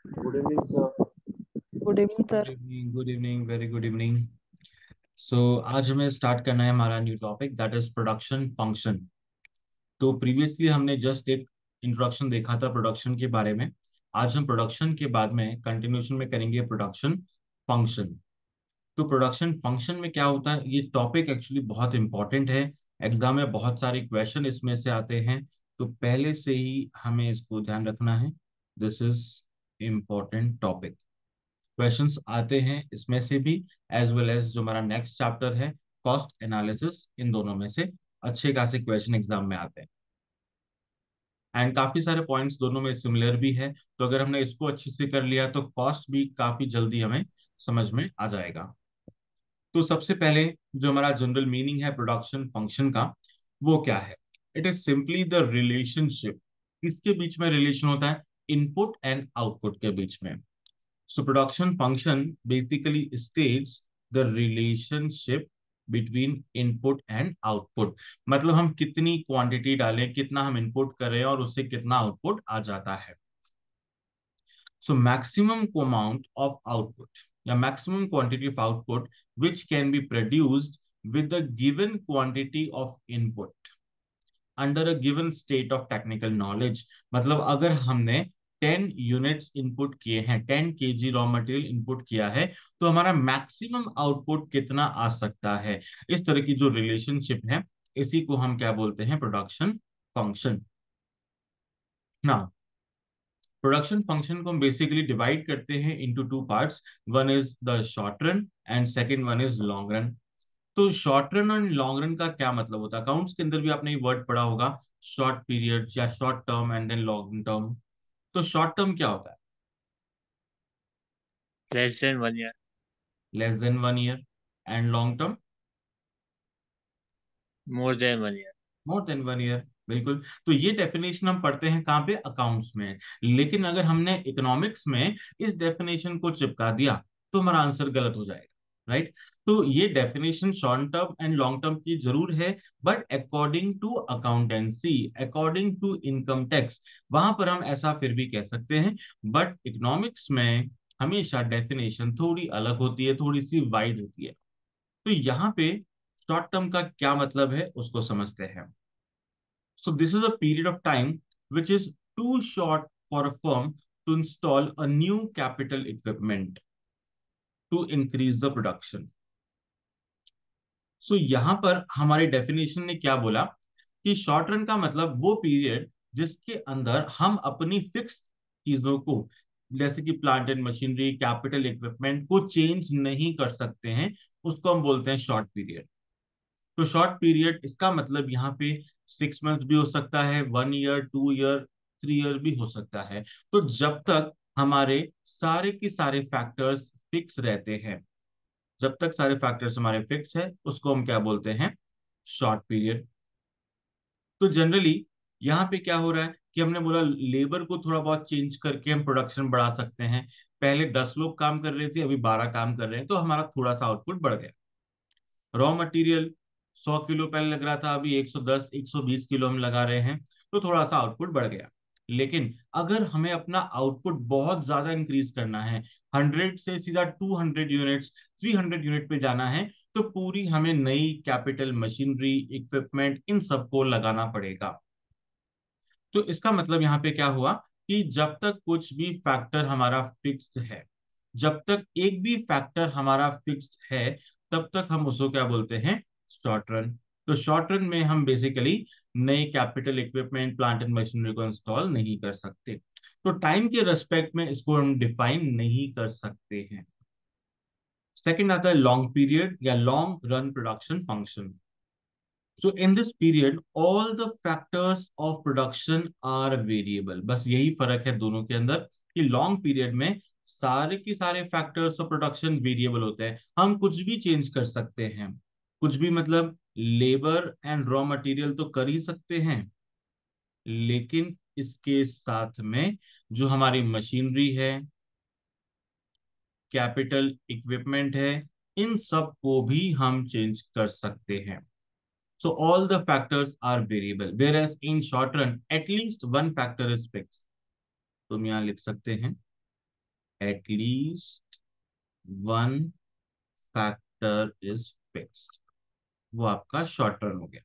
Good evening sir. Good evening good sir. Evening, good evening, very good evening. So आज हमें start करना है हमारा new topic, that is production function. तो previously हमने just एक इंट्रोडक्शन देखा था प्रोडक्शन के बारे में। आज हम प्रोडक्शन के बाद में कंटिन्यूशन में करेंगे प्रोडक्शन फंक्शन। तो प्रोडक्शन फंक्शन में क्या होता है, ये टॉपिक एक्चुअली बहुत इंपॉर्टेंट है। एग्जाम में बहुत सारे क्वेश्चन इसमें से आते हैं, तो पहले से ही हमें इसको ध्यान रखना है। This is important topic. Questions आते हैं इसमें से भी, एज वेल एज जो हमारा नेक्स्ट चैप्टर है कॉस्ट एनालिसिस, इन दोनों में से अच्छे खासे क्वेश्चन एग्जाम में आते हैं। एंड काफी सारे पॉइंट्स दोनों में सिमिलर भी है, तो अगर हमने इसको अच्छे से कर लिया तो कॉस्ट भी काफी जल्दी हमें समझ में आ जाएगा। तो सबसे पहले जो हमारा जनरल मीनिंग है प्रोडक्शन फंक्शन का, वो क्या है? It is simply the relationship. किसके बीच में रिलेशन होता है? इनपुट एंड आउटपुट के बीच में। So production function basically states the relationship between input and output। मतलब हम कितनी क्वांटिटी डालें, कितना हम इनपुट करें और उससे कितना आउटपुट आ जाता है। So maximum amount of output या maximum quantity of output which can be produced with the given quantity of input under a given state of technical knowledge. मतलब अगर हमने 10 यूनिट्स इनपुट किए हैं, 10 kg रॉ मटेरियल इनपुट किया है, तो हमारा मैक्सिमम आउटपुट कितना आ सकता है। इस तरह की जो रिलेशनशिप है, इसी को हम क्या बोलते हैं? प्रोडक्शन फंक्शन ना। प्रोडक्शन फंक्शन को हम बेसिकली डिवाइड करते हैं into two parts. One is the short run and second one is long run. तो शॉर्ट रन और लॉन्ग रन का क्या मतलब होता है? अकाउंट्स के अंदर भी आपने ये वर्ड पढ़ा होगा, शॉर्ट पीरियड या short term and then long term. तो शॉर्ट टर्म क्या होता है? Less than 1 year. Less than 1 year. And long term? More than 1 year. More than 1 year. बिल्कुल। तो ये डेफिनेशन हम पढ़ते हैं कहाँ पे? अकाउंट्स में। लेकिन अगर हमने इकोनॉमिक्स में इस डेफिनेशन को चिपका दिया, तो हमारा आंसर गलत हो जाएगा। राइट। तो ये definition short term and long term की जरूर है, but according to accountancy, according to income tax, वहां पर हम ऐसा फिर भी कह सकते हैं। बट इकोनॉमिक्स में हमेशा डेफिनेशन थोड़ी अलग होती है, थोड़ी सी वाइड होती है। तो यहाँ पे शॉर्ट टर्म का क्या मतलब है उसको समझते हैं। So this is a period of time which is too short for a firm to install a new capital equipment to increase the production. So यहाँ पर हमारे डेफिनेशन ने क्या बोला कि शॉर्ट रन का मतलब वो पीरियड जिसके अंदर हम अपनी फिक्स चीजों को, जैसे कि plant and machinery, capital equipment को चेंज नहीं कर सकते हैं, उसको हम बोलते हैं शॉर्ट पीरियड। तो शॉर्ट पीरियड इसका मतलब यहाँ पे 6 मंथ भी हो सकता है, 1 ईयर, 2 ईयर, 3 ईयर भी हो सकता है। तो जब तक हमारे सारे के सारे फैक्टर्स फिक्स रहते हैं, जब तक सारे फैक्टर्स हमारे फिक्स है, उसको हम क्या बोलते हैं? Short period. तो जनरली यहाँ पे क्या हो रहा है कि हमने बोला लेबर को थोड़ा बहुत चेंज करके हम प्रोडक्शन बढ़ा सकते हैं। पहले 10 लोग काम कर रहे थे, अभी 12 काम कर रहे हैं, तो हमारा थोड़ा सा आउटपुट बढ़ गया। रॉ मटेरियल 100 किलो पहले लग रहा था, अभी 110 120 किलो हम लगा रहे हैं, तो थोड़ा सा आउटपुट बढ़ गया। लेकिन अगर हमें अपना आउटपुट बहुत ज्यादा इंक्रीज करना है, 100 से सीधा 200 यूनिट्स, 300 यूनिट पे जाना है, तो पूरी हमें नई कैपिटल मशीनरी, इक्विपमेंट, इन सबको लगाना पड़ेगा। तो इसका मतलब यहाँ पे क्या हुआ कि जब तक कुछ भी फैक्टर हमारा फिक्स्ड है, जब तक एक भी फैक्टर हमारा फिक्स्ड है, तब तक हम उसको क्या बोलते हैं? Short run. तो शॉर्ट रन में हम बेसिकली नई capital equipment, plant and machinery को इंस्टॉल नहीं कर सकते। तो टाइम के रेस्पेक्ट में इसको हम डिफाइन नहीं कर सकते हैं। सेकंड आता है लॉन्ग पीरियड या long run production function. So in this period, all the factors of production are variable। बस यही फर्क है दोनों के अंदर कि लॉन्ग पीरियड में सारे के सारे फैक्टर्स ऑफ प्रोडक्शन वेरिएबल होते हैं, हम कुछ भी चेंज कर सकते हैं। कुछ भी मतलब लेबर एंड रॉ मटेरियल तो कर ही सकते हैं, लेकिन इसके साथ में जो हमारी मशीनरी है, कैपिटल इक्विपमेंट है, इन सब को भी हम चेंज कर सकते हैं। So all the factors are variable, whereas in short run, at least one factor is fixed। तो हम यहाँ लिख सकते हैं at least one factor is fixed, वो आपका शॉर्ट रन हो गया।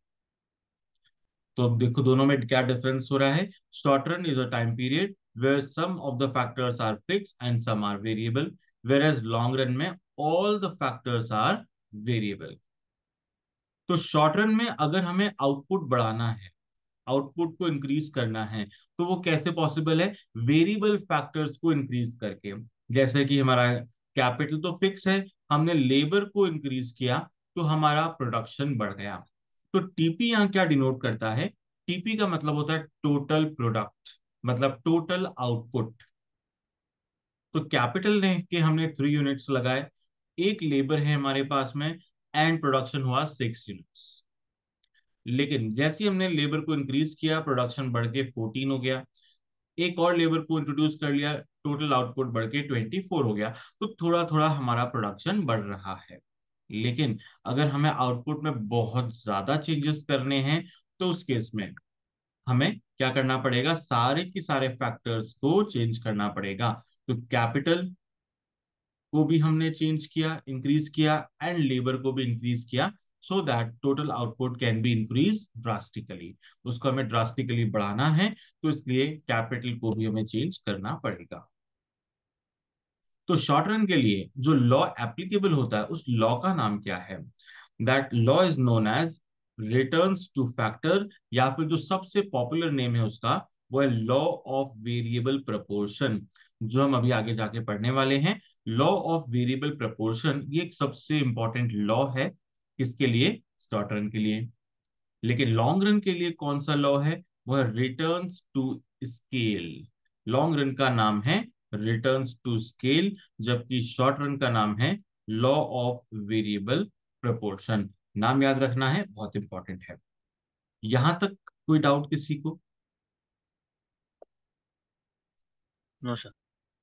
तो अब देखो दोनों में क्या डिफरेंस हो रहा है। Short run is a time period where some of the factors are fixed and some are variable, where as long run में all the factors are variable. तो शॉर्ट रन में अगर हमें आउटपुट बढ़ाना है, आउटपुट को इंक्रीज करना है, तो वो कैसे पॉसिबल है? वेरिएबल फैक्टर्स को इंक्रीज करके। जैसे कि हमारा कैपिटल तो फिक्स है, हमने लेबर को इंक्रीज किया तो हमारा प्रोडक्शन बढ़ गया। तो टीपी यहाँ क्या डिनोट करता है? टीपी का मतलब होता है टोटल प्रोडक्ट, मतलब टोटल आउटपुट। तो कैपिटल ने के हमने 3 यूनिट्स लगाए, एक लेबर है हमारे पास में, एंड प्रोडक्शन हुआ 6 यूनिट्स। लेकिन जैसे ही हमने लेबर को इंक्रीज किया, प्रोडक्शन बढ़ के 14 हो गया। एक और लेबर को इंट्रोड्यूस कर लिया, टोटल आउटपुट बढ़ के 24 हो गया। तो थोड़ा थोड़ा हमारा प्रोडक्शन बढ़ रहा है। लेकिन अगर हमें आउटपुट में बहुत ज्यादा चेंजेस करने हैं, तो उस केस में हमें क्या करना पड़ेगा? सारे के सारे फैक्टर्स को चेंज करना पड़ेगा। तो कैपिटल को भी हमने चेंज किया, इंक्रीज किया, एंड लेबर को भी इंक्रीज किया, so that total output can be increase drastically. उसको हमें ड्रास्टिकली बढ़ाना है, तो इसलिए कैपिटल को भी हमें चेंज करना पड़ेगा। तो शॉर्ट रन के लिए जो लॉ एप्लीकेबल होता है, उस लॉ का नाम क्या है? That law is known as returns to factor, या फिर जो सबसे पॉपुलर नेम है उसका, वो है लॉ ऑफ वेरिएबल प्रपोर्शन, जो हम अभी आगे जाके पढ़ने वाले हैं। लॉ ऑफ वेरिएबल प्रपोर्शन ये एक सबसे इंपॉर्टेंट लॉ है। किसके लिए? शॉर्ट रन के लिए। लेकिन लॉन्ग रन के लिए कौन सा लॉ है? वह returns to scale. Long run का नाम है रिटर्न्स टू स्केल, जबकि शॉर्ट रन का नाम है लॉ ऑफ वेरिएबल प्रपोर्शन। नाम याद रखना है, बहुत इंपॉर्टेंट है। यहां तक कोई डाउट किसी को? No sir.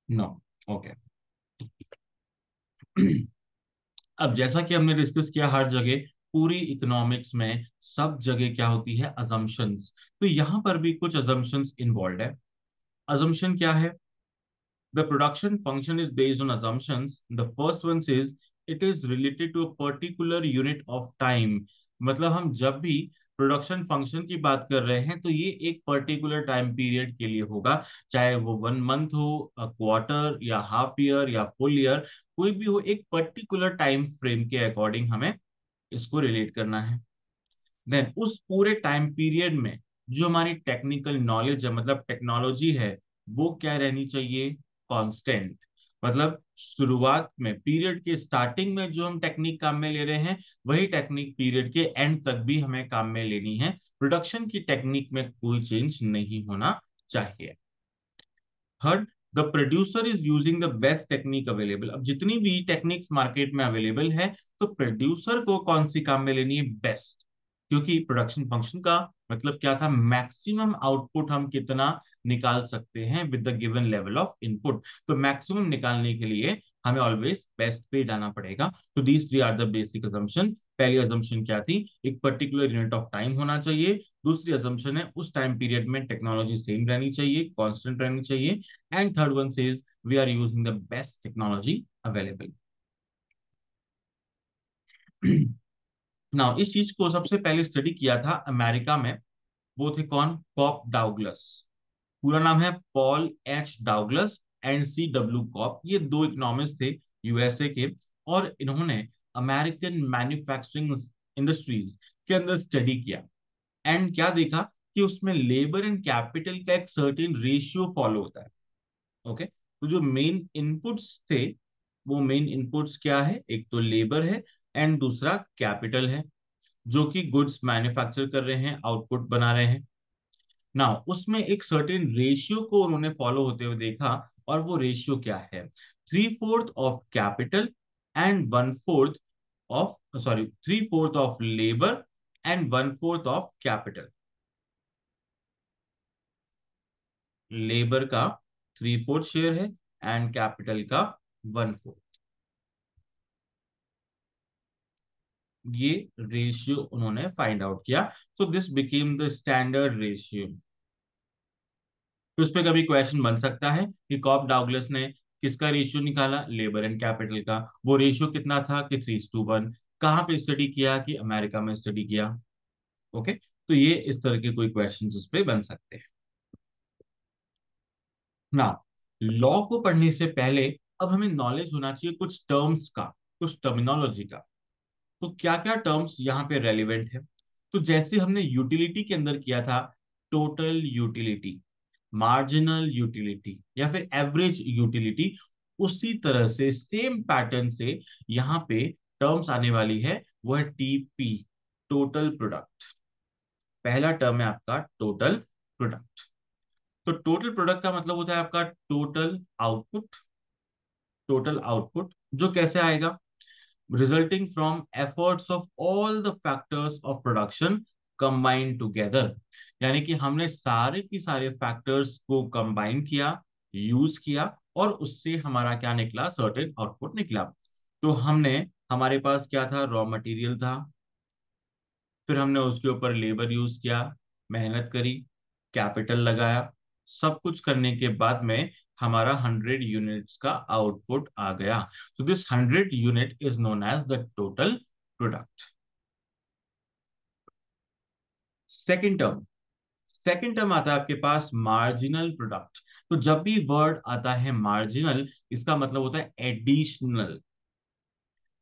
नो। ओके। अब जैसा कि हमने डिस्कस किया, हर जगह पूरी इकोनॉमिक्स में सब जगह क्या होती है? अजम्पशंस। तो यहां पर भी कुछ अजम्पशंस इन्वॉल्व है। अजम्पशन क्या है? The production function is based on assumptions. The first one says it is related to a particular unit of time. मतलब हम जब भी प्रोडक्शन फंक्शन की बात कर रहे हैं, तो ये एक पर्टिकुलर टाइम पीरियड के लिए होगा। चाहे वो 1 मंथ हो, क्वार्टर या हाफ ईयर या फुल ईयर, कोई भी हो, एक पर्टिकुलर टाइम फ्रेम के अकॉर्डिंग हमें इसको रिलेट करना है। देन उस पूरे टाइम पीरियड में जो हमारी टेक्निकल नॉलेज है, मतलब टेक्नोलॉजी है, वो क्या रहनी चाहिए? कांस्टेंट। मतलब शुरुआत में, पीरियड के स्टार्टिंग में जो हम टेक्निक काम में ले रहे हैं, वही टेक्निक पीरियड के एंड तक भी हमें काम में लेनी है। प्रोडक्शन की टेक्निक में कोई चेंज नहीं होना चाहिए। Third, the producer is using the best technique available. अब जितनी भी टेक्निक्स मार्केट में अवेलेबल है, तो प्रोड्यूसर को कौन सी काम में लेनी है? बेस्ट। क्योंकि प्रोडक्शन फंक्शन का मतलब क्या था? मैक्सिमम आउटपुट हम कितना निकाल सकते हैं with the given level of input. तो मैक्सिमम निकालने के लिए हमें ऑलवेज बेस्ट पे जाना पड़ेगा। तो these three are the basic assumption. पहली अजम्पशन क्या थी? एक पर्टिकुलर यूनिट ऑफ टाइम होना चाहिए। दूसरी अजम्पशन है उस टाइम पीरियड में टेक्नोलॉजी सेम रहनी चाहिए, कांस्टेंट रहनी चाहिए। And third one says we are using the best technology available. Now इस चीज को सबसे पहले स्टडी किया था अमेरिका में। वो थे कौन? Cobb Douglas. पूरा नाम है Paul H Douglas and C W Cobb. ये दो इकोनॉमिस्ट थे यूएसए के, और इन्होंने अमेरिकन मैन्युफैक्चरिंग इंडस्ट्रीज के अंदर स्टडी किया। एंड क्या देखा कि उसमें लेबर एंड कैपिटल का एक सर्टेन रेशियो फॉलो होता है। ओके। तो जो मेन इनपुट्स थे, वो मेन इनपुट्स क्या है? एक तो लेबर है, एंड दूसरा कैपिटल है, जो कि गुड्स मैन्युफैक्चर कर रहे हैं, आउटपुट बना रहे हैं। नाउ उसमें एक सर्टेन रेशियो को उन्होंने फॉलो होते हुए देखा। और वो रेशियो क्या है? 3/4 of capital and 1/4 of, sorry, 3/4 of labour and 1/4 of capital. Labour का 3/4 शेयर है, एंड कैपिटल का 1/4। ये रेशियो उन्होंने फाइंड आउट किया। So this became the standard ratio. तो उस पर कभी क्वेश्चन बन सकता है कि कॉप डाउगलस ने किसका रेशियो निकाला? लेबर एंड कैपिटल का। वो रेशियो कितना था कि 3:1। कहाँ पे स्टडी किया? कि अमेरिका में स्टडी किया। ओके, तो ये इस तरह के कोई क्वेश्चन उस पे बन सकते हैं ना। लॉ को पढ़ने से पहले अब हमें नॉलेज होना चाहिए कुछ टर्म्स का, कुछ टर्मिनोलॉजी का। तो क्या क्या टर्म्स यहाँ पे रेलिवेंट है? तो जैसे हमने यूटिलिटी के अंदर किया था, टोटल यूटिलिटी, मार्जिनल यूटिलिटी या फिर एवरेज यूटिलिटी, उसी तरह से सेम पैटर्न से यहाँ पे टर्म्स आने वाली है, वो है टीपी, टोटल प्रोडक्ट। पहला टर्म है आपका टोटल प्रोडक्ट। तो टोटल प्रोडक्ट का मतलब होता है आपका टोटल आउटपुट। टोटल आउटपुट जो कैसे आएगा? Resulting from efforts of all the factors of production combined together. यानी कि हमने सारे की सारे फैक्टर्स को कंबाइन किया, यूज किया, और उससे हमारा क्या निकला? सर्टेन आउटपुट निकला। तो हमने, हमारे पास क्या था? रॉ मटेरियल था, फिर हमने उसके ऊपर लेबर यूज किया, मेहनत करी, कैपिटल लगाया, सब कुछ करने के बाद में हमारा 100 यूनिट्स का आउटपुट आ गया। So this 100 unit is known as the total product. Second term, second term आता है आपके पास मार्जिनल प्रोडक्ट। तो जब भी वर्ड आता है मार्जिनल, इसका मतलब होता है एडिशनल।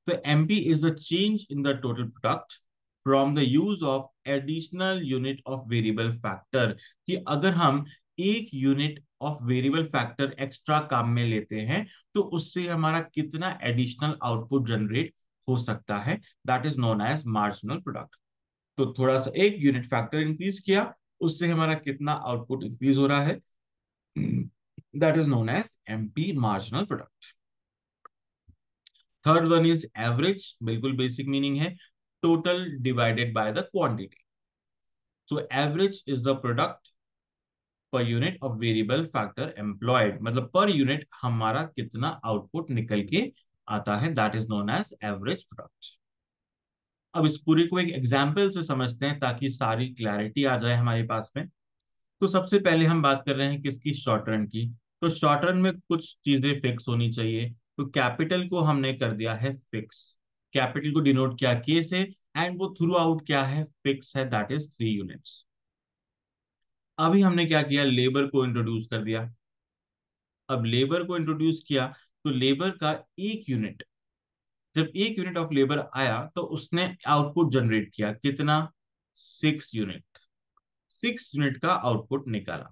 तो MP is the change in the total product from the use of additional unit of variable factor. कि अगर हम एक unit of variable factor extra काम में लेते हैं, तो उससे हमारा कितना एडिशनल आउटपुट जनरेट हो सकता है, that is known as marginal product. तो थोड़ा सा एक यूनिट फैक्टर इंक्रीज किया, उससे हमारा कितना आउटपुट इंक्रीज हो रहा है, that is known as MP, marginal product. Third one is average, बिल्कुल बेसिक मीनिंग है, total divided by the quantity. So average is the product per unit of variable factor employed, मतलब per unit हमारा कितना output निकल के आता है, that is known as average product. अब इस पूरे को एक एग्जाम्पल से समझते हैं ताकि सारी क्लैरिटी आ जाए हमारे पास में। तो सबसे पहले हम बात कर रहे हैं किसकी? शॉर्ट रन की। तो शॉर्ट रन में कुछ चीजें फिक्स होनी चाहिए। तो कैपिटल को हमने कर दिया है फिक्स, कैपिटल को डिनोट किया के से, एंड वो थ्रू आउट क्या है? फिक्स है, दैट इज 3 यूनिट्स। अभी हमने क्या किया? लेबर को इंट्रोड्यूस कर दिया। अब लेबर को इंट्रोड्यूस किया, तो लेबर का एक यूनिट, जब एक यूनिट ऑफ लेबर आया तो उसने आउटपुट जनरेट किया, कितना? 6 यूनिट। 6 यूनिट का आउटपुट निकाला।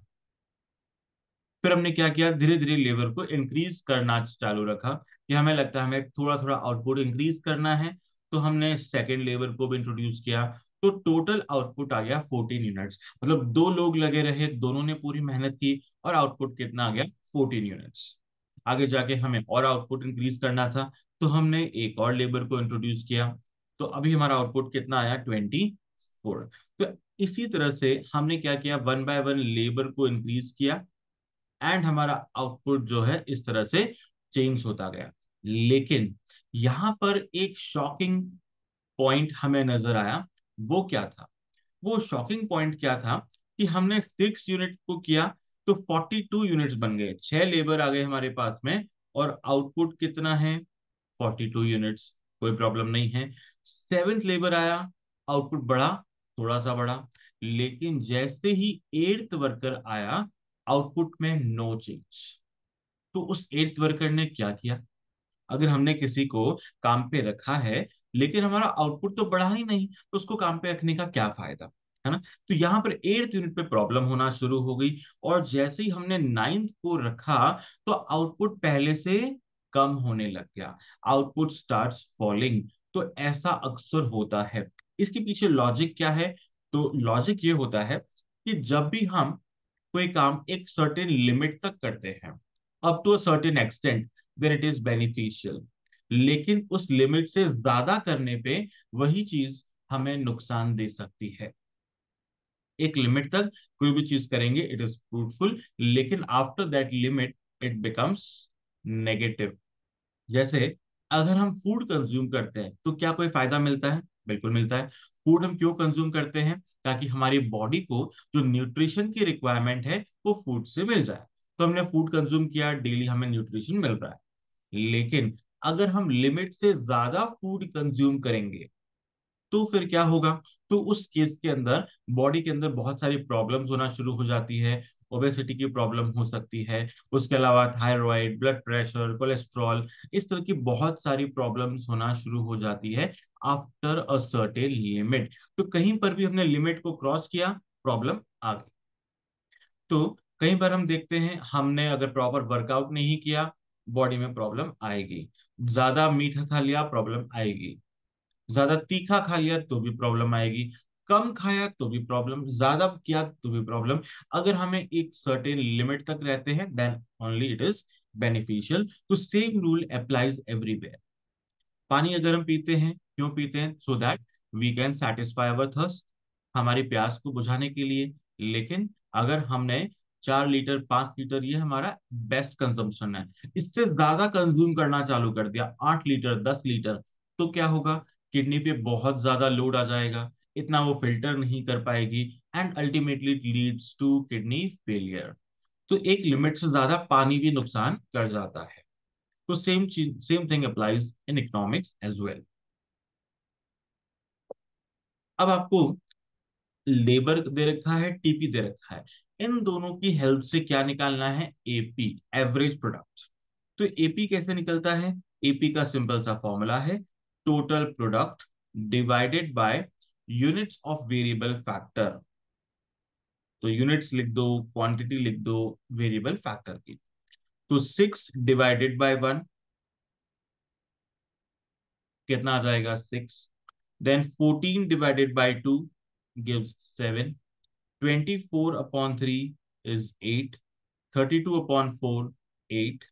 फिर हमने क्या किया? धीरे धीरे लेबर को इंक्रीज करना चालू रखा, कि हमें लगता है हमें थोड़ा थोड़ा आउटपुट इंक्रीज करना है। तो हमने सेकेंड लेबर को भी इंट्रोड्यूस किया। तो टोटल आउटपुट आ गया 14 यूनिट्स। मतलब दो लोग लगे रहे, दोनों ने पूरी मेहनत की, और आउटपुट कितना आ गया? 14 यूनिट्स। आगे जाके हमें और आउटपुट इंक्रीज करना था, तो हमने एक और लेबर को इंट्रोड्यूस किया। तो अभी हमारा आउटपुट कितना आया? 24। तो इसी तरह से हमने क्या किया? वन बाय वन लेबर को इंक्रीज किया, एंड हमारा आउटपुट जो है इस तरह से चेंज होता गया। लेकिन यहां पर एक शॉकिंग पॉइंट हमें नजर आया। वो क्या था? वो शॉकिंग पॉइंट क्या था? कि हमने 6 यूनिट को किया, तो 42 यूनिट्स बन गए, 6 लेबर आ गए हमारे पास में, और आउटपुट कितना है? 42 यूनिट्स। कोई प्रॉब्लम नहीं है। सेवेंथ लेबर आया, आउटपुट बढ़ा, थोड़ा सा बढ़ा। लेकिन जैसे ही एट्थ वर्कर आया, आउटपुट में नो चेंज। तो उस एट्थ वर्कर ने क्या किया? अगर हमने किसी को काम पे रखा है, लेकिन हमारा आउटपुट तो बढ़ा ही नहीं, तो उसको काम पे रखने का क्या फायदा? है ना? तो यहाँ पर एट्थ यूनिट पे प्रॉब्लम होना शुरू हो गई। और जैसे ही हमने नाइन्थ को रखा, तो आउटपुट पहले से कम होने लग गया, आउटपुट स्टार्ट्स फॉलिंग। तो ऐसा अक्सर होता है। इसके पीछे लॉजिक क्या है? तो लॉजिक ये होता है कि जब भी हम कोई काम एक सर्टेन लिमिट तक करते हैं, up to a certain extent, then it is beneficial. लेकिन उस लिमिट से ज्यादा करने पे वही चीज हमें नुकसान दे सकती है। एक लिमिट तक कोई भी चीज करेंगे, इट इज फ्रूटफुल, लेकिन after that limit it becomes negative. जैसे अगर हम फूड कंज्यूम करते हैं, तो क्या कोई फायदा मिलता है? बिल्कुल मिलता है। फूड हम क्यों कंज्यूम करते हैं? ताकि हमारी बॉडी को जो न्यूट्रिशन की रिक्वायरमेंट है वो फूड से मिल जाए। तो हमने फूड कंज्यूम किया, डेली हमें न्यूट्रिशन मिल रहा है। लेकिन अगर हम लिमिट से ज्यादा फूड कंज्यूम करेंगे तो फिर क्या होगा? तो उस केस के अंदर बॉडी के अंदर बहुत सारी प्रॉब्लम्स होना शुरू हो जाती है। ओबेसिटी की प्रॉब्लम हो सकती है, उसके अलावा थायराइड, ब्लड प्रेशर, कोलेस्ट्रॉल, इस तरह की बहुत सारी प्रॉब्लम्स होना शुरू हो जाती है आफ्टर अ सर्टेन लिमिट। तो कहीं पर भी हमने लिमिट को क्रॉस किया, प्रॉब्लम आ गई। तो कई बार हम देखते हैं, हमने अगर प्रॉपर वर्कआउट नहीं किया, बॉडी में प्रॉब्लम आएगी। ज्यादा मीठा खा लिया, प्रॉब्लम आएगी। ज्यादा तीखा खा लिया तो भी प्रॉब्लम आएगी। कम खाया तो भी प्रॉब्लम, ज्यादा किया तो भी प्रॉब्लम। अगर हमें एक सर्टेन लिमिट तक रहते हैं, then only it is beneficial. तो सेम रूल अप्लाइज एवरीवेयर। पानी अगर हम पीते हैं, क्यों पीते हैं? So that we can satisfy our thirst, हमारी प्यास को बुझाने के लिए। लेकिन अगर हमने 4 लीटर 5 लीटर, ये हमारा बेस्ट कंजम्पशन है, इससे ज्यादा कंज्यूम करना चालू कर दिया, 8 लीटर 10 लीटर, तो क्या होगा? किडनी पे बहुत ज्यादा लोड आ जाएगा, इतना वो फिल्टर नहीं कर पाएगी, and ultimately it leads to kidney failure. तो एक लिमिट से ज्यादा पानी भी नुकसान कर जाता है। तो सेम चीज, same thing applies in economics as well. अब आपको लेबर दे रखा है, टीपी दे रखा है, इन दोनों की हेल्प से क्या निकालना है? AP, average product. तो एपी कैसे निकलता है? एपी का सिंपल सा फॉर्मूला है total product divided by units of variable factor. तो यूनिट्स लिख दो, क्वांटिटी लिख दो वेरिएबल फैक्टर की। तो 6 डिवाइडेड बाय 1 कितना आ जाएगा? 6। Then 14 divided by 2 gives 7। 24/3 is 8. 32/4 8.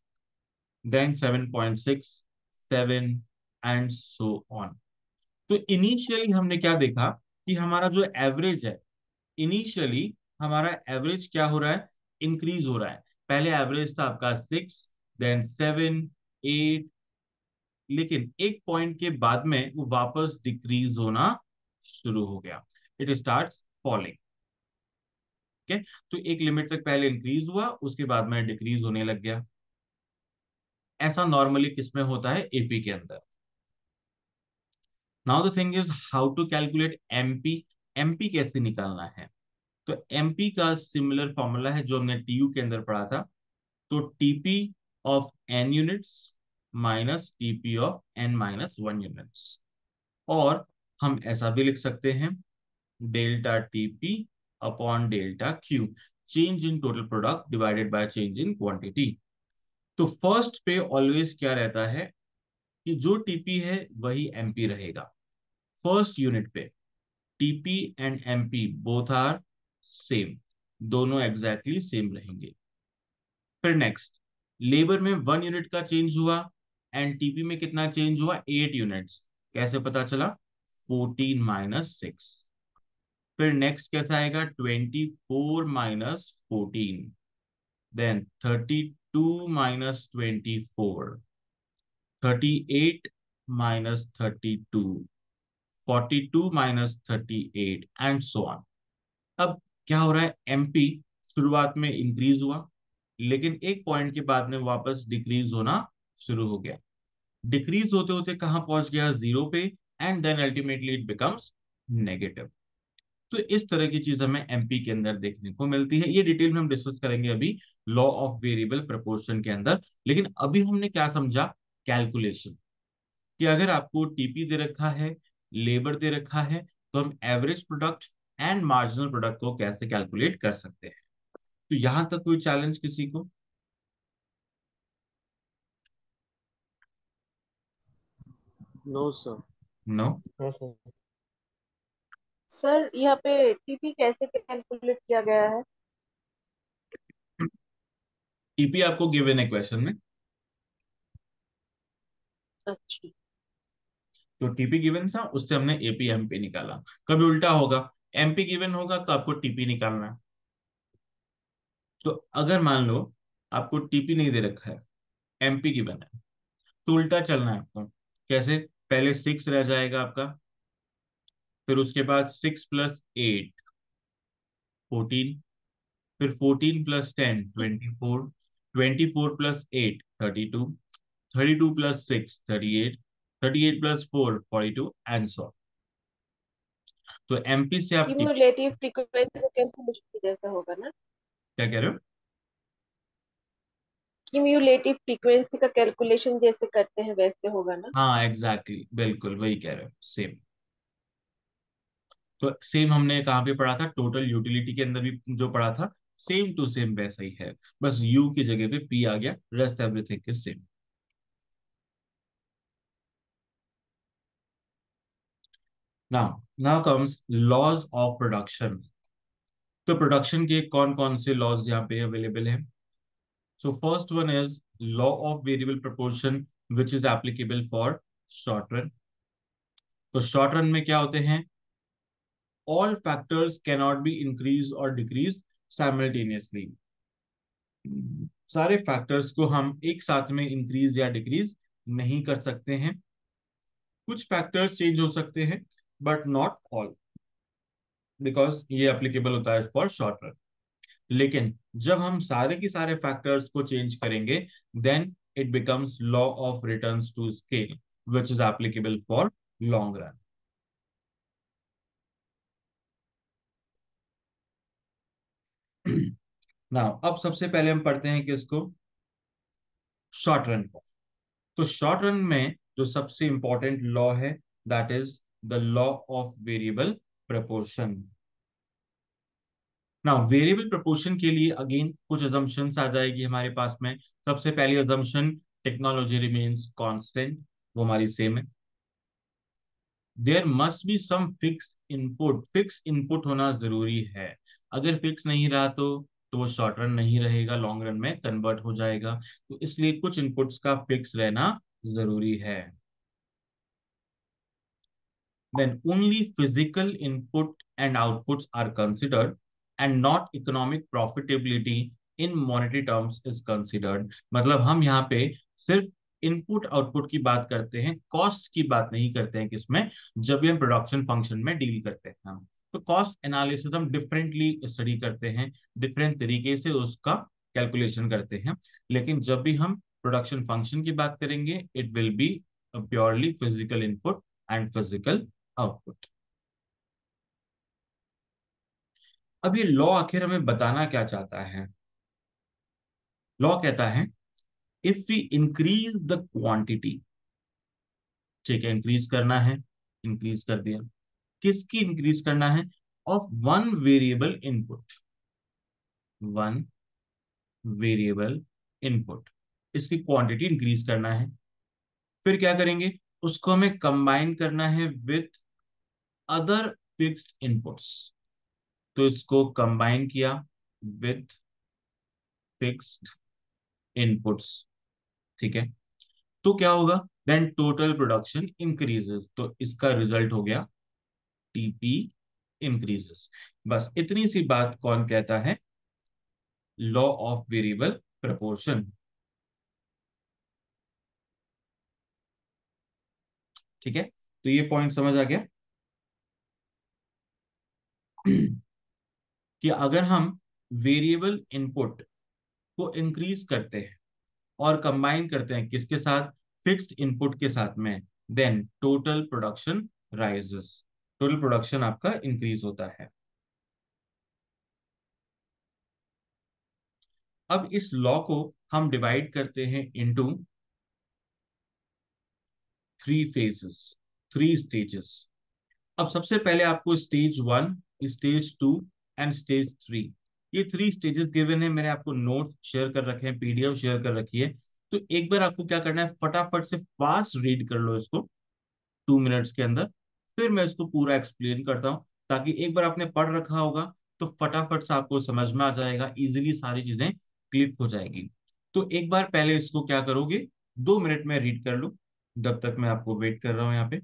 Then 7.6 7 and so on. तो इनिशियली हमने क्या देखा कि हमारा जो एवरेज है, इनिशियली हमारा एवरेज क्या हो रहा है? इंक्रीज हो रहा है। पहले एवरेज था आपका 6, देन 7 8, लेकिन एक पॉइंट के बाद में वो वापस डिक्रीज होना शुरू हो गया। It starts falling. ठीक है, तो एक लिमिट तक पहले इंक्रीज हुआ, उसके बाद में डिक्रीज होने लग गया। ऐसा नॉर्मली किसमें होता है? एपी के अंदर। Now the thing is how to calculate MP. MP कैसे निकालना है? तो एमपी का सिमिलर फॉर्मूला है जो हमने टीयू के अंदर पढ़ा था। तो TP of n units minus TP of n-1 units. और हम ऐसा भी लिख सकते हैं, delta TP upon delta Q, change in total product divided by change in quantity. तो फर्स्ट पे ऑलवेज क्या रहता है कि जो टीपी है वही एमपी रहेगा। फर्स्ट यूनिट पे TP and MP both are same, दोनों एग्जैक्टली सेम रहेंगे। फिर नेक्स्ट, लेबर में 1 यूनिट का चेंज हुआ, एंड टीपी में कितना चेंज हुआ? 8 यूनिट्स। कैसे पता चला? 14 - 6। फिर नेक्स्ट कैसा आएगा? 24 - 14, देन 32 - 24, 38 - 32, 42 - 38, एंड सो ऑन। अब क्या हो रहा है? एमपी शुरुआत में इंक्रीज हुआ, लेकिन एक पॉइंट के बाद में वापस डिक्रीज होना शुरू हो गया। डिक्रीज होते होते कहां पहुंच गया? जीरो पे, and then ultimately it becomes negative. तो इस तरह की चीज हमें एमपी के अंदर देखने को मिलती है। ये डिटेल में हम डिस्कस करेंगे अभी लॉ ऑफ वेरिएबल प्रोपोर्शन के अंदर। लेकिन अभी हमने क्या समझा? कैलकुलेशन। कि अगर आपको टीपी दे रखा है, लेबर दे रखा है, तो हम average product and marginal product को कैसे कैलकुलेट कर सकते हैं। तो यहां तक कोई चैलेंज किसी को? No sir. नो। हाँ सर। सर यहाँ पे टीपी कैसे कैलकुलेट किया गया है? टीपी आपको गिवन है क्वेश्चन में। अच्छा। तो टीपी गिवन था, उससे हमने एपी एमपी निकाला। कभी उल्टा होगा, एमपी गिवन होगा तो आपको टीपी निकालना है। तो अगर मान लो आपको टीपी नहीं दे रखा है, एमपी गिवन है, तो उल्टा चलना है आपको। कैसे? पहले 6 रह जाएगा आपका, फिर उसके बाद 6 + 8 14, फिर 14 + 10 24, 24 + 8 32, 32 + 6 38, 38 + 4 42 एंड सो। तो एमपी से आप क्यूमुलेटिव फ्रीक्वेंसी का कैलकुलेशन जैसा होगा ना? क्या कह रहे हो? क्यूमुलेटिव फ्रीक्वेंसी का कैलकुलेशन जैसे करते हैं वैसे होगा ना? हाँ एग्जैक्टली बिल्कुल वही कह रहे हो, सेम। तो सेम हमने कहाँ पे पढ़ा था, टोटल यूटिलिटी के अंदर भी जो पढ़ा था, सेम टू सेम वैसा ही है, बस यू की जगह पे पी आ गया, rest everything is same. Now now comes laws of production. तो प्रोडक्शन के कौन कौन से लॉज यहाँ पे अवेलेबल हैं? So first one is law of variable proportion which is applicable for short run. तो शॉर्ट रन में क्या होते हैं, all factors cannot be increase और डिक्रीज साइमल्टेनियसली। सारे फैक्टर्स को हम एक साथ में इंक्रीज या डिक्रीज नहीं कर सकते हैं, कुछ फैक्टर्स चेंज हो सकते हैं बट नॉट ऑल, बिकॉज ये एप्लीकेबल होता है फॉर शॉर्ट रन। लेकिन जब हम सारे की सारे फैक्टर्स को चेंज करेंगे, then it becomes law of returns to scale which is applicable for long run. Now अब सबसे पहले हम पढ़ते हैं किसको, शॉर्ट रन को। तो शॉर्ट रन में जो सबसे इंपॉर्टेंट लॉ है, that is the law of variable proportion. Now variable proportion के लिए अगेन कुछ अजम्पशंस आ जाएगी हमारे पास में। सबसे पहली अजम्पशन, टेक्नोलॉजी रिमेन्स कांस्टेंट, वो हमारी सेम है। There must be some fix input, fix input होना जरूरी है। अगर फिक्स नहीं रहा तो वो शॉर्ट रन नहीं रहेगा, लॉन्ग रन में कन्वर्ट हो जाएगा। तो इसलिए कुछ इनपुट्स का फिक्स रहना जरूरी है। Then only physical input and outputs are considered and not economic profitability in monetary terms is considered। मतलब हम यहाँ पे सिर्फ इनपुट आउटपुट की बात करते हैं, कॉस्ट की बात नहीं करते हैं। किसमें? जब भी हम प्रोडक्शन फंक्शन में डील करते हैं हम, तो कॉस्ट एनालिसिस हम डिफरेंटली स्टडी करते हैं, डिफरेंट तरीके से उसका कैलकुलेशन करते हैं। लेकिन जब भी हम प्रोडक्शन फंक्शन की बात करेंगे, it will be purely physical input and physical output. अब ये लॉ आखिर हमें बताना क्या चाहता है? लॉ कहता है if we increase the quantity, ठीक है, इंक्रीज करना है, इंक्रीज कर दिया, किसकी इंक्रीज करना है? Of one variable input, one variable input, इसकी क्वांटिटी इंक्रीज करना है। फिर क्या करेंगे? उसको हमें कंबाइन करना है विथ अदर फिक्स्ड इनपुट्स। तो इसको कंबाइन किया विथ फिक्स्ड इनपुट्स, ठीक है। तो क्या होगा? देन टोटल प्रोडक्शन इंक्रीजेस, तो इसका रिजल्ट हो गया टीपी इंक्रीजेस। बस इतनी सी बात कौन कहता है? लॉ ऑफ वेरिएबल प्रपोर्शन, ठीक है। तो ये पॉइंट समझ आ गया कि अगर हम वेरिएबल इनपुट को इंक्रीज करते हैं और कंबाइन करते हैं किसके साथ? फिक्स्ड इनपुट के साथ में, then total production rises, total production आपका इंक्रीज होता है। अब इस लॉ को हम डिवाइड करते हैं into three phases, three stages. अब सबसे पहले आपको stage one, stage two and stage three, ये थ्री स्टेजेस गिवन है। मैंने आपको नोट शेयर कर रखे हैं, पीडीएफ शेयर कर रखी है। तो एक बार आपको क्या करना है, फटाफट से फास्ट रीड कर लो इसको 2 मिनट्स के अंदर। फिर मैं इसको पूरा एक्सप्लेन करता हूँ, ताकि एक बार आपने पढ़ रखा होगा तो फटाफट से आपको समझ में आ जाएगा, इजीली सारी चीजें क्लिक हो जाएगी। तो एक बार पहले इसको क्या करोगे, 2 मिनट में रीड कर लो, जब तक मैं आपको वेट कर रहा हूं यहाँ पे।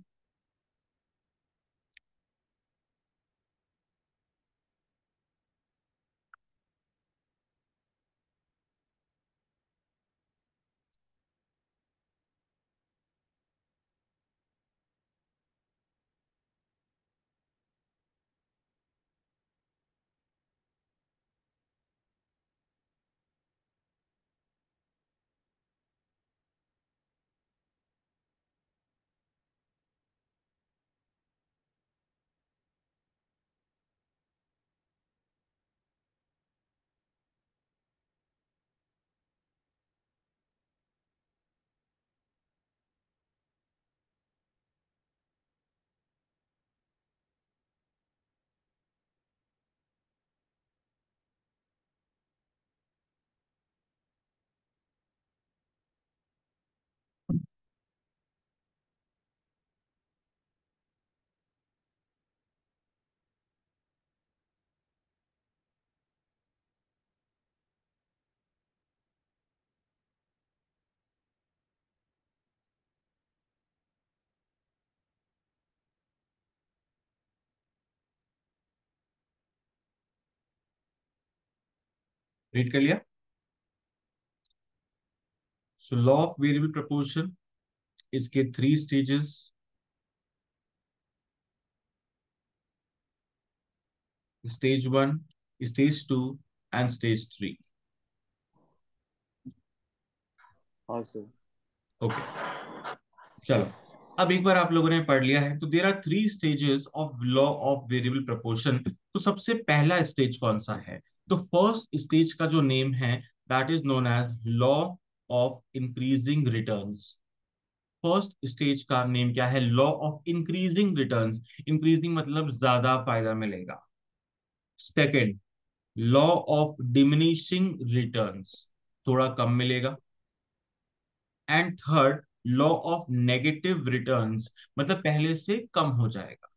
रीड कर लिया? So law of variable proportion, इसके 3 stages. Stage 1, stage 2 and stage 3। हाँ सर। ओके, चलो। अब एक बार आप लोगों ने पढ़ लिया है तो there are 3 stages of law of variable proportion. तो सबसे पहला स्टेज कौन सा है? तो फर्स्ट स्टेज का जो नेम है that is known as law of increasing returns. First stage का नेम क्या है? Law of increasing returns. Increasing मतलब ज्यादा फायदा मिलेगा। Second, law of diminishing returns, थोड़ा कम मिलेगा। And third, law of negative returns, मतलब पहले से कम हो जाएगा,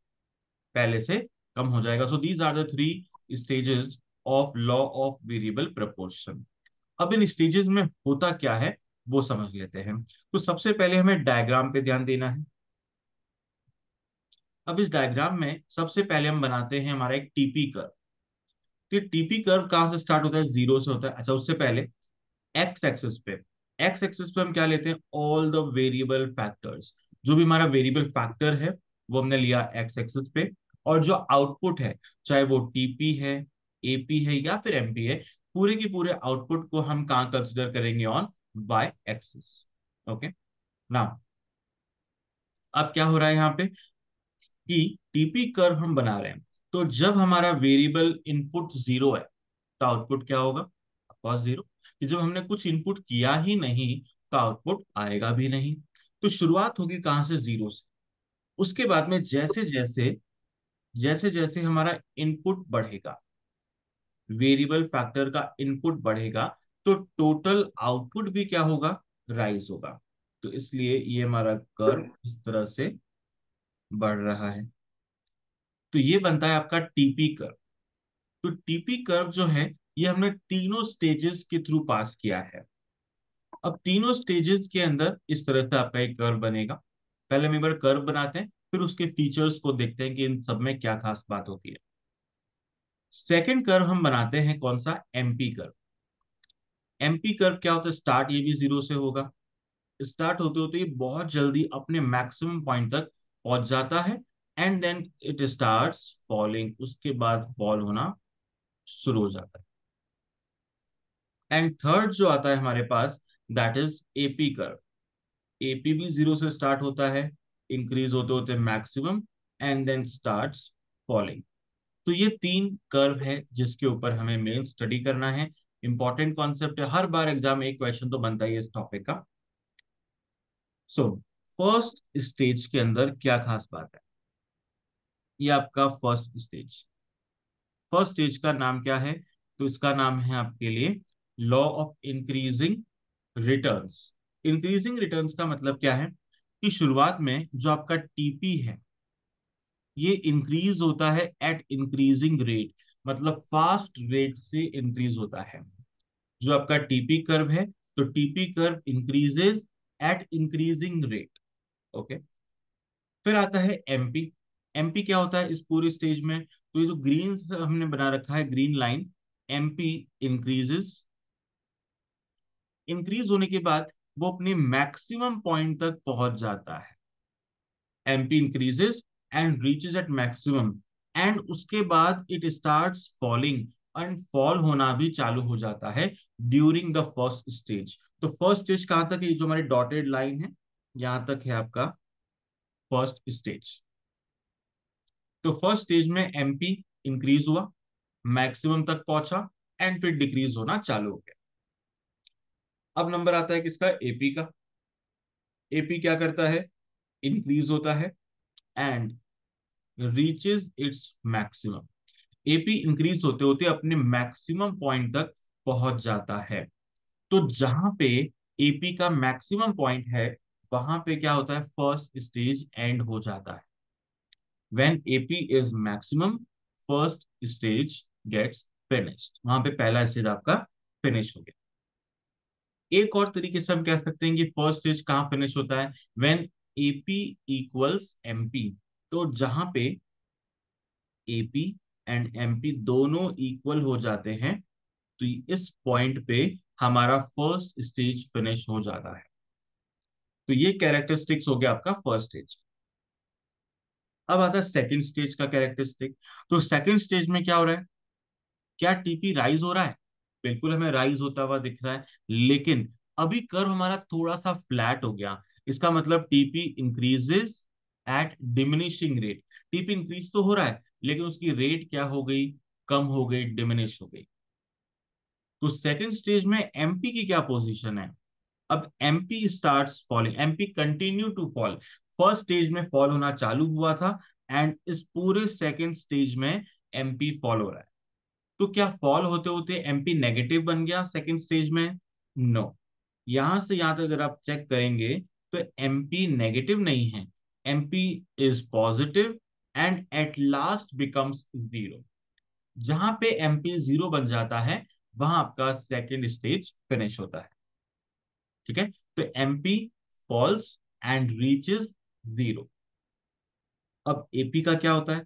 पहले से कम हो जाएगा। So these are the 3 stages of law of variable proportion. अब इन स्टेजेस में होता क्या है वो समझ लेते हैं। तो सबसे पहले हमें डायग्राम पे ध्यान देना है। अब इस डायग्राम में सबसे पहले हम बनाते हैं हमारा एक टीपी कर्व। तो टीपी कर्व कहां से स्टार्ट होता है? 0 से होता है। अच्छा, उससे पहले एक्स एक्सिस पे, एक्स एक्सिस पे हम क्या लेते हैं? All the variable factors. जो भी हमारा वेरिएबल फैक्टर है वो हमने लिया एक्स एक्सिस पे। और जो आउटपुट है, चाहे वो टीपी है, एपी है या फिर एमपी है, पूरे के पूरे आउटपुट को हम कहां कंसिडर करेंगे? On Y axis. Okay, now अब क्या हो रहा है यहाँ पे कि टीपी कर्व हम बना रहे हैं। तो जब हमारा वेरिएबल इनपुट 0 है तो आउटपुट क्या होगा? ऑफकोर्स 0। कि जब हमने कुछ इनपुट किया ही नहीं तो आउटपुट आएगा भी नहीं। तो शुरुआत होगी कहां से? 0 से। उसके बाद में जैसे जैसे हमारा इनपुट बढ़ेगा, वेरिएबल फैक्टर का इनपुट बढ़ेगा, तो टोटल आउटपुट भी क्या होगा? राइज होगा। तो इसलिए ये हमारा कर्व इस तरह से बढ़ रहा है। तो ये बनता है आपका टीपी कर्व। तो टीपी कर्व जो है ये हमने तीनों स्टेजेस के थ्रू पास किया है। अब तीनों स्टेजेस के अंदर इस तरह से आपका एक कर्व बनेगा। पहले हम एक बार कर्व बनाते हैं, फिर उसके फीचर्स को देखते हैं कि इन सब में क्या खास बात होती है। सेकंड कर्व हम बनाते हैं कौन सा? MP curve. एमपी कर्व क्या होता है? स्टार्ट ये भी 0 से होगा। स्टार्ट होते होते ये बहुत जल्दी अपने मैक्सिमम पॉइंट तक पहुंच जाता है and then it starts falling, उसके बाद फॉल होना शुरू हो जाता है। एंड थर्ड जो आता है हमारे पास that is AP curve. AP भी 0 से स्टार्ट होता है, इंक्रीज होते होते maximum and then starts falling. तो ये 3 कर्व है जिसके ऊपर हमें मेन स्टडी करना है। इंपॉर्टेंट कॉन्सेप्ट है, हर बार एग्जाम में एक क्वेश्चन तो बनता ही है इस टॉपिक का। सो फर्स्ट स्टेज के अंदर क्या खास बात है? ये आपका फर्स्ट स्टेज। फर्स्ट स्टेज का नाम क्या है? तो इसका नाम है आपके लिए law of increasing returns. Increasing returns का मतलब क्या है कि शुरुआत में जो आपका टीपी है ये इंक्रीज होता है एट इंक्रीजिंग रेट, मतलब फास्ट रेट से इंक्रीज होता है। जो आपका टीपी कर्व है, तो TP curve increases at increasing rate. Okay, फिर आता है एमपी। एमपी क्या होता है इस पूरे स्टेज में? तो ये जो ग्रीन हमने बना रखा है, green line, MP increases. Increase होने के बाद वो अपने मैक्सिमम पॉइंट तक पहुंच जाता है। MP increases and reaches at maximum, and उसके बाद it starts falling, and fall होना भी चालू हो जाता है ड्यूरिंग द फर्स्ट स्टेज। तो फर्स्ट स्टेज कहां तक है? ये जो हमारी डॉटेड लाइन है यहां तक है आपका फर्स्ट स्टेज। तो फर्स्ट स्टेज में एमपी इंक्रीज हुआ, मैक्सिमम तक पहुंचा एंड फिर डिक्रीज होना चालू हो गया। अब नंबर आता है किसका? एपी का। एपी क्या करता है? इंक्रीज होता है and reaches its maximum. AP increase होते होते अपने मैक्सिमम पॉइंट तक पहुंच जाता है। तो जहां पे एपी का मैक्सिमम पॉइंट है वहां पे क्या होता है? फर्स्ट स्टेज एंड हो जाता है। When AP is maximum, first stage gets finished. वहां पे पहला स्टेज आपका फिनिश हो गया। एक और तरीके से हम कह सकते हैं कि फर्स्ट स्टेज कहाँ फिनिश होता है? When AP equals MP. तो जहां पे एपी एंड एमपी दोनों इक्वल हो जाते हैं तो इस पॉइंट पे हमारा फर्स्ट स्टेज फिनिश हो जाता है। तो ये कैरेक्टरिस्टिक्स हो गया आपका फर्स्ट स्टेज। अब आता है सेकंड स्टेज का कैरेक्टरिस्टिक। तो सेकंड स्टेज में क्या हो रहा है? क्या टीपी राइज हो रहा है? बिल्कुल हमें राइज होता हुआ दिख रहा है, लेकिन अभी कर्व हमारा थोड़ा सा फ्लैट हो गया। इसका मतलब TP increases eight diminishing rate. TP increase तो हो रहा है, लेकिन उसकी रेट क्या हो गई? कम हो गई, डिमिनिश हो गई। तो सेकंड स्टेज में एमपी की क्या पोजीशन है? अब MP starts falling, MP continue to fall. First stage में फॉल होना चालू हुआ था, एंड इस पूरे सेकंड स्टेज में एमपी फॉल हो रहा है। तो क्या फॉल होते होते एमपी नेगेटिव बन गया सेकंड स्टेज में? नो। यहां से यहां तक अगर आप चेक करेंगे तो एमपी नेगेटिव नहीं है, MP is positive and at last becomes zero. जहां पे एमपी जीरो बन जाता है, वहां आपका सेकंड स्टेज फिनिश होता है। ठीक है, तो MP falls and reaches zero. अब एपी का क्या होता है?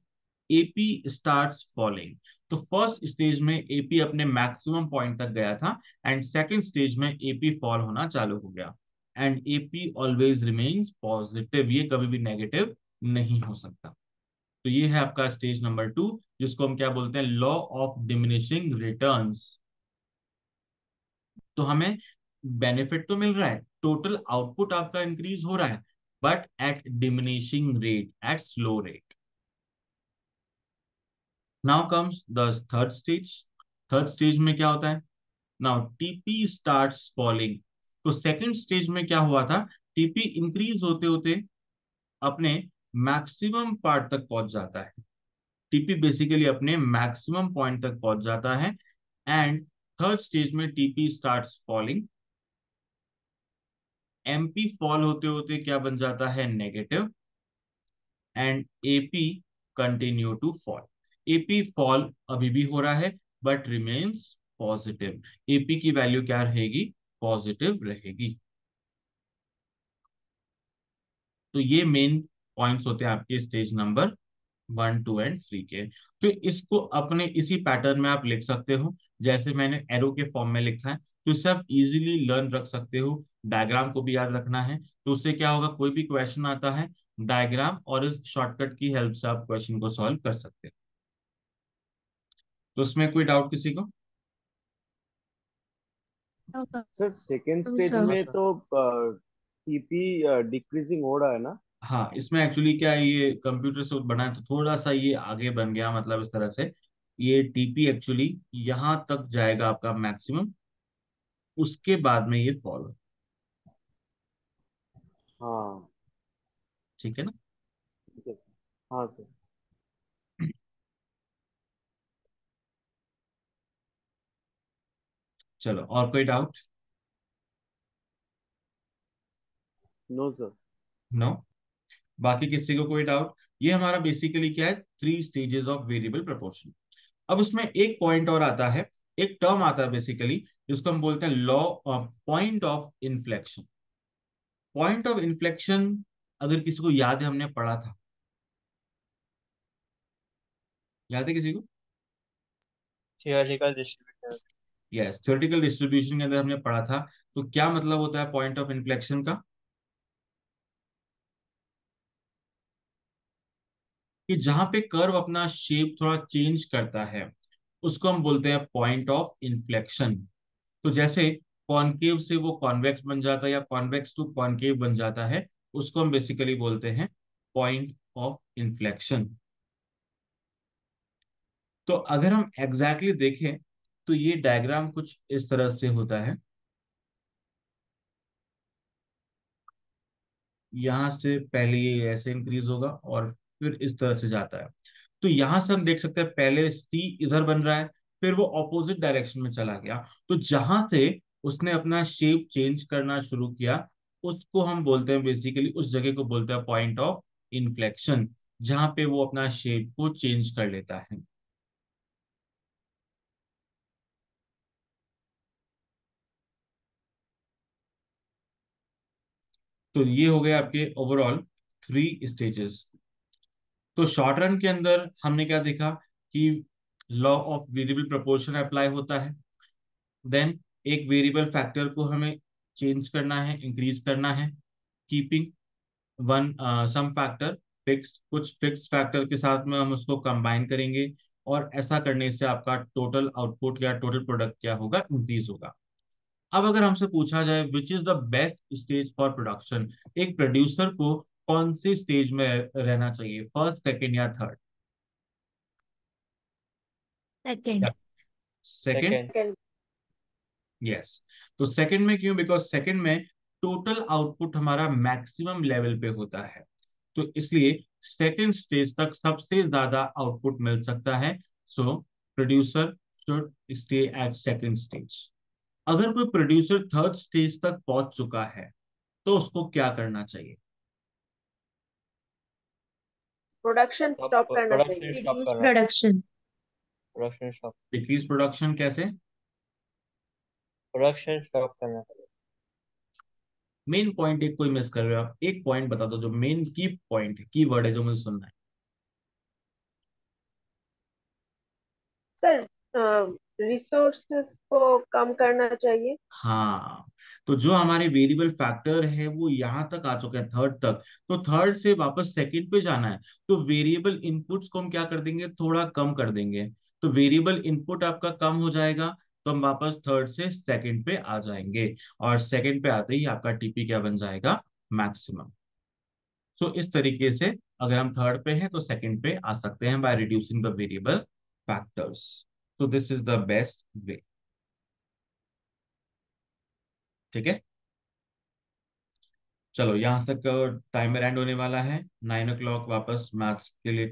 AP starts falling. तो फर्स्ट स्टेज में एपी अपने मैक्सिमम पॉइंट तक गया था, एंड सेकंड स्टेज में एपी फॉल होना चालू हो गया। And AP always remains positive, ये कभी भी नेगेटिव नहीं हो सकता। तो ये है आपका स्टेज नंबर 2, जिसको हम क्या बोलते हैं? Law of diminishing returns. तो हमें बेनिफिट तो मिल रहा है, टोटल आउटपुट आपका इंक्रीज हो रहा है, but at diminishing rate, at slow rate. Now comes the third stage. Third stage में क्या होता है? Now TP starts falling. तो सेकंड स्टेज में क्या हुआ था? टीपी इंक्रीज होते होते अपने मैक्सिमम पार्ट तक पहुंच जाता है। टीपी बेसिकली अपने मैक्सिमम पॉइंट तक पहुंच जाता है, एंड थर्ड स्टेज में TP starts falling. MP fall होते होते क्या बन जाता है? Negative, and AP continue to fall. AP fall अभी भी हो रहा है, बट रिमेन्स पॉजिटिव। एपी की वैल्यू क्या रहेगी? पॉजिटिव रहेगी। तो ये मेन पॉइंट्स होते हैं आपके स्टेज नंबर 1, 2 एंड 3 के। तो इसको अपने इसी पैटर्न में आप लिख सकते हो, जैसे मैंने एरो के फॉर्म में लिखा है। तो इससे आप इजीली लर्न रख सकते हो। डायग्राम को भी याद रखना है, तो उससे क्या होगा? कोई भी क्वेश्चन आता है, डायग्राम और इस शॉर्टकट की हेल्प से आप क्वेश्चन को सॉल्व कर सकते हो। तो उसमें कोई डाउट किसी को? सर सेकेंड अभी स्टेज सर में तो टीपी डिक्रीजिंग हो रहा है ना? हाँ, इसमें एक्चुअली क्या है, ये कंप्यूटर से बना है तो थोड़ा सा ये आगे बन गया, मतलब इस तरह से। ये टीपी एक्चुअली यहां तक जाएगा आपका मैक्सिमम, उसके बाद में ये फॉलो। हाँ। ठीक है ना? ठीक है। हाँ सर। चलो, और कोई डाउट? No sir. नो? बाकी किसी को कोई डाउट? ये हमारा बेसिकली क्या है? 3 स्टेजेस ऑफ वेरिएबल प्रोपोर्शन। अब उसमें एक पॉइंट और आता है, एक टर्म आता है बेसिकली, जिसको हम बोलते हैं law of point of inflection. Point of inflection अगर किसी को याद है, हमने पढ़ा था। याद है किसी को? Theoretical distributor. Yes, theoretical distribution के अंदर हमने पढ़ा था। तो क्या मतलब होता है पॉइंट ऑफ इन्फ्लेक्शन का? कि जहां पे कर्व अपना शेप थोड़ा चेंज करता है, उसको हम बोलते हैं पॉइंट ऑफ इन्फ्लेक्शन। तो जैसे कॉनकेव से वो कॉन्वेक्स बन जाता है, या कॉन्वेक्स टू कॉनकेव बन जाता है, उसको हम बेसिकली बोलते हैं पॉइंट ऑफ इन्फ्लेक्शन। तो अगर हम एग्जैक्टली देखें, तो ये डायग्राम कुछ इस तरह से होता है। यहां से पहले ये ऐसे इंक्रीज होगा, और फिर इस तरह से जाता है। तो यहां से हम देख सकते हैं पहले सी इधर बन रहा है, फिर वो ऑपोजिट डायरेक्शन में चला गया। तो जहां से उसने अपना शेप चेंज करना शुरू किया, उसको हम बोलते हैं बेसिकली, उस जगह को बोलते हैं पॉइंट ऑफ इन्फ्लेक्शन, जहां पे वो अपना शेप को चेंज कर लेता है। तो ये हो गए आपके ओवरऑल 3 स्टेजेस। तो शॉर्ट रन के अंदर हमने क्या देखा? कि law of variable proportion apply होता है। देन एक वेरिएबल फैक्टर को हमें चेंज करना है, इंक्रीज करना है, keeping one some factor fixed, कुछ फिक्स फैक्टर के साथ में हम उसको कंबाइन करेंगे, और ऐसा करने से आपका टोटल आउटपुट या टोटल प्रोडक्ट क्या होगा, इंक्रीज होगा। अब अगर हमसे पूछा जाए which is the best stage for production, एक प्रोड्यूसर को कौन सी स्टेज में रहना चाहिए, फर्स्ट, सेकंड या third? Second. Second. Second. Second. Yes. तो सेकंड में क्यों? बिकॉज सेकंड में टोटल आउटपुट हमारा मैक्सिमम लेवल पे होता है, तो इसलिए सेकंड स्टेज तक सबसे ज्यादा आउटपुट मिल सकता है। So producer should stay at second stage. अगर कोई प्रोड्यूसर थर्ड स्टेज तक पहुंच चुका है तो उसको क्या करना चाहिए? प्रोडक्शन तब स्टॉप करना प्रोडक्शन चाहिए। स्टॉप रिड्यूस करना। Production. Production stop. Decrease production कैसे? प्रोडक्शन स्टॉप करना। मेन पॉइंट एक कोई मिस कर रहे हो आप, एक पॉइंट बता दो जो मेन की पॉइंट है, की वर्ड है जो मुझे सुनना है। सर, रिसोर्सेस को कम करना चाहिए। हाँ, तो जो हमारे वेरिएबल फैक्टर है वो यहां तक आ चुके हैं, थर्ड तक, तो थर्ड से वापस सेकंड पे जाना है, तो वेरिएबल इनपुट्स को हम क्या कर देंगे, थोड़ा कम कर देंगे। तो वेरिएबल इनपुट आपका कम हो जाएगा, तो हम वापस थर्ड से सेकंड पे आ जाएंगे, और सेकंड पे आते ही आपका टीपी क्या बन जाएगा, मैक्सिमम। सो इस तरीके से अगर हम थर्ड पे हैं तो सेकंड पे आ सकते हैं by reducing the variable factors. तो this is the best way. ठीक है, चलो यहाँ तक टाइमर एंड होने वाला है, 9 o'clock वापस मैथ्स के लिए